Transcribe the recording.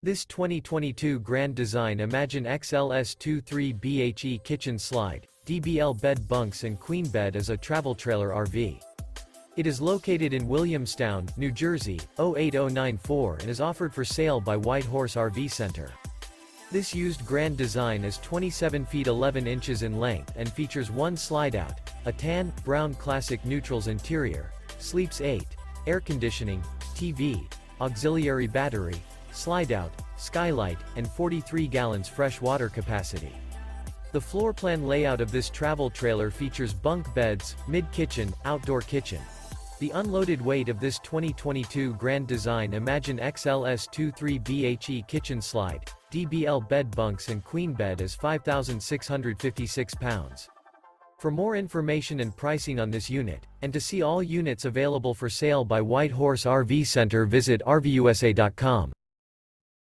This 2022 Grand Design Imagine XLS 23BHE Kitchen Slide, DBL Bed Bunks and Queen Bed is a travel trailer RV. It is located in Williamstown, New Jersey, 08094 and is offered for sale by White Horse RV Center. This used Grand Design is 27 feet 11 inches in length and features one slide-out, a tan, brown classic neutrals interior, sleeps 8, air conditioning, TV, auxiliary battery, slide-out, skylight, and 43 gallons fresh water capacity. The floor plan layout of this travel trailer features bunk beds, mid-kitchen, outdoor kitchen. The unloaded weight of this 2022 Grand Design Imagine XLS 23BHE Kitchen Slide, DBL Bed Bunks and Queen Bed is 5,656 pounds. For more information and pricing on this unit, and to see all units available for sale by White Horse RV Center, visit RVUSA.com.